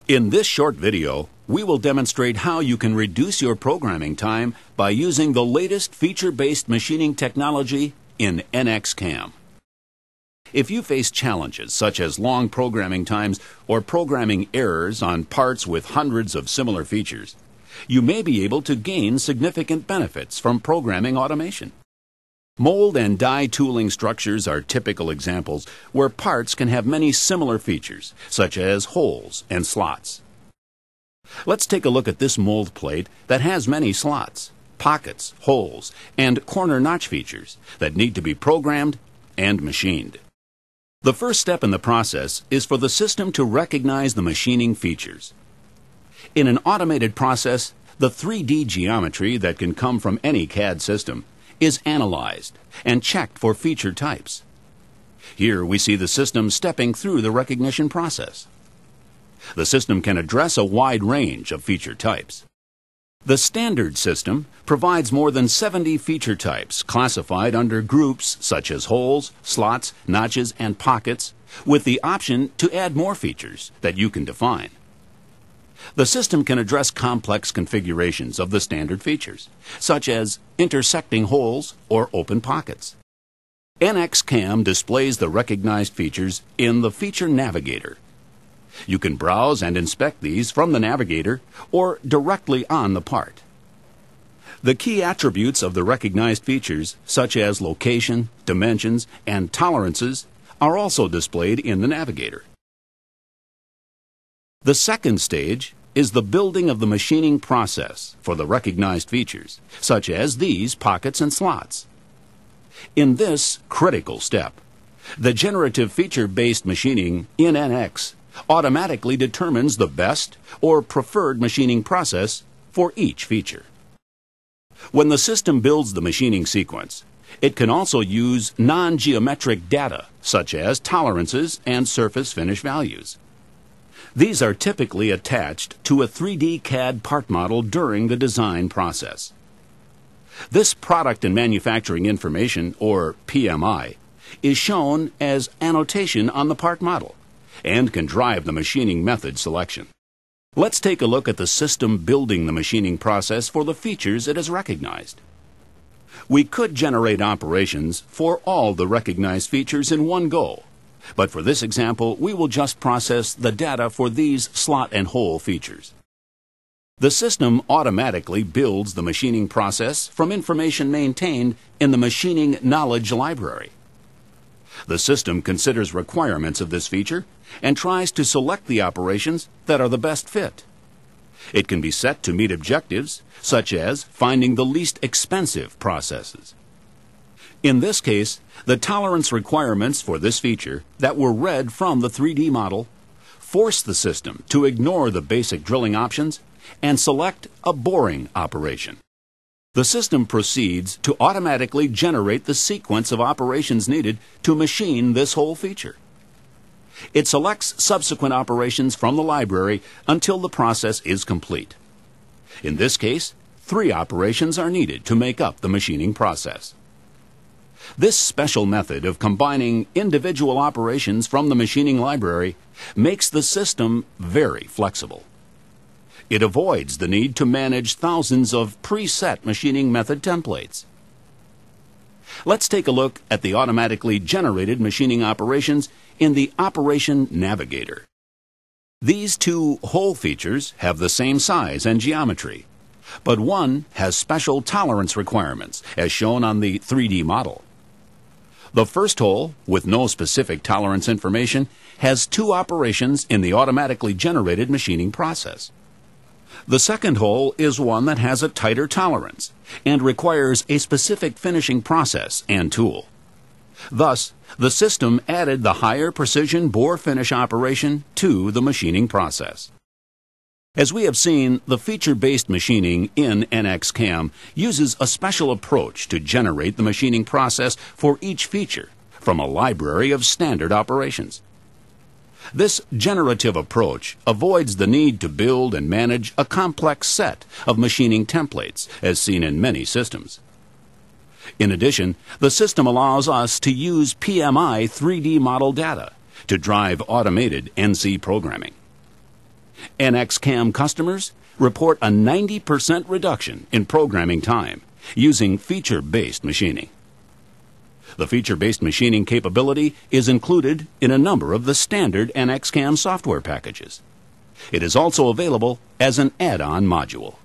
In this short video, we will demonstrate how you can reduce your programming time by using the latest feature-based machining technology in NX-CAM. If you face challenges such as long programming times or programming errors on parts with hundreds of similar features, you may be able to gain significant benefits from programming automation. Mold and die tooling structures are typical examples where parts can have many similar features, such as holes and slots. Let's take a look at this mold plate that has many slots, pockets, holes, and corner notch features that need to be programmed and machined. The first step in the process is for the system to recognize the machining features. In an automated process, the 3D geometry that can come from any CAD system is analyzed and checked for feature types. Here we see the system stepping through the recognition process. The system can address a wide range of feature types. The standard system provides more than 70 feature types classified under groups such as holes, slots, notches, and pockets, with the option to add more features that you can define. The system can address complex configurations of the standard features, such as intersecting holes or open pockets. NX-CAM displays the recognized features in the Feature Navigator. You can browse and inspect these from the Navigator or directly on the part. The key attributes of the recognized features, such as location, dimensions, and tolerances, are also displayed in the Navigator. The second stage is the building of the machining process for the recognized features, such as these pockets and slots. In this critical step, the generative feature-based machining in NX automatically determines the best or preferred machining process for each feature. When the system builds the machining sequence, it can also use non-geometric data, such as tolerances and surface finish values. These are typically attached to a 3D CAD part model during the design process. This product and manufacturing information, or PMI, is shown as annotation on the part model and can drive the machining method selection. Let's take a look at the system building the machining process for the features it has recognized. We could generate operations for all the recognized features in one go, but for this example, we will just process the data for these slot and hole features. The system automatically builds the machining process from information maintained in the Machining Knowledge Library. The system considers requirements of this feature and tries to select the operations that are the best fit. It can be set to meet objectives, such as finding the least expensive processes. In this case, the tolerance requirements for this feature that were read from the 3D model force the system to ignore the basic drilling options and select a boring operation. The system proceeds to automatically generate the sequence of operations needed to machine this whole feature. It selects subsequent operations from the library until the process is complete. In this case, 3 operations are needed to make up the machining process. This special method of combining individual operations from the machining library makes the system very flexible. It avoids the need to manage thousands of preset machining method templates. Let's take a look at the automatically generated machining operations in the Operation Navigator. These 2 hole features have the same size and geometry, but one has special tolerance requirements, as shown on the 3D model. The first hole, with no specific tolerance information, has 2 operations in the automatically generated machining process. The second hole is one that has a tighter tolerance and requires a specific finishing process and tool. Thus, the system added the higher precision bore finish operation to the machining process. As we have seen, the feature-based machining in NX-CAM uses a special approach to generate the machining process for each feature from a library of standard operations. This generative approach avoids the need to build and manage a complex set of machining templates, as seen in many systems. In addition, the system allows us to use PMI 3D model data to drive automated NC programming. NXCAM customers report a 90% reduction in programming time using feature-based machining. The feature-based machining capability is included in a number of the standard NXCAM software packages. It is also available as an add-on module.